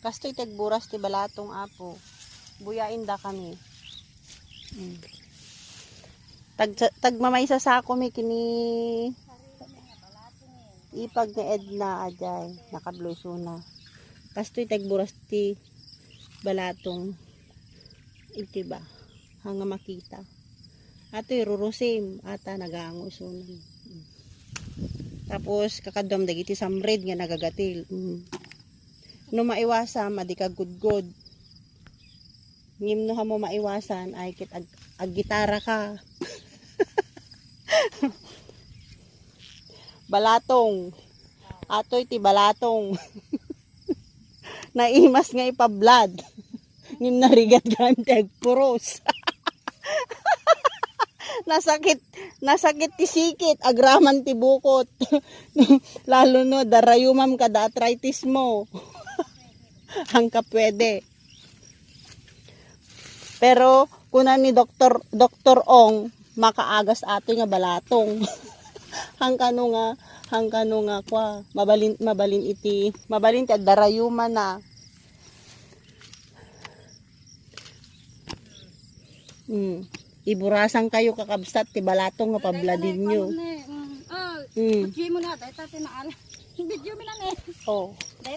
Kastoy tagburas ti balatong apo. Buyain da kami. Tagmamaysa sa ako mi kini ipag ni Edna ajay nakablusuna. Kastoy tagburas ti balatong iti ba hanga makita. Ato'y rurusim ata nagaangusunan. Tapos kakadom dagiti samred nga nagagatil. No maiwasan madi ka gudgod. Ngimno mo maiwasan ay kit ag gitara ka. Balatong. Atoy ti balatong. Naimas nga ipablad. Ngim narigat ganteg puros. Nasakit ti sikit, agraman ti bukot. Lalo no, darayumam kada arthritis mo. Hangka pwede. Pero, kunan ni Dr. Ong, makaagas ato nga balatong. Hangkano nga kwa, mabalin ti darayuman na. Iburasan kayo kakabsat ti balatong nga pabladin nyo. Video mo na, dahil tayo na video mo na ne. Oh.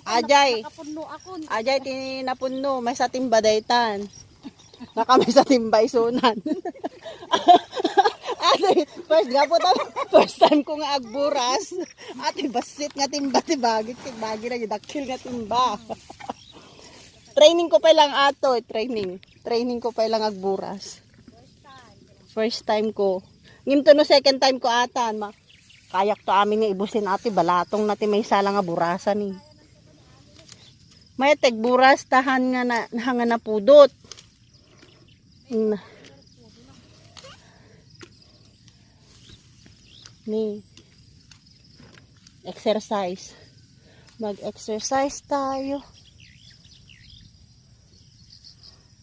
Ajay tinapunno, may sa timba daytan. Nakami sa timba isunan. Ate, first time ko nga agburas. Ate, basit nga timba, tibagi na dakil nga timba. Training ko pa lang ato, training ko pa lang agburas. First time ko. Ngimto no second time ko atan. Kayak to amin nga ibusin ati balatong nati may sala nga burasan ni. May tagburas tahan nga hanga na pudot. Ni. Exercise. Mag-exercise tayo.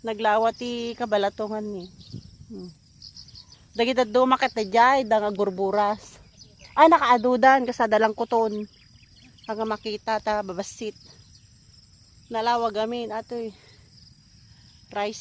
Naglawati kabalatongan ni. Dagita dumakat na jay, nga gurburas. Ay, nakaadudan, kasadalang kuton. Hanggang makita, ta babasit. Nalawag amin, atoy. Rice.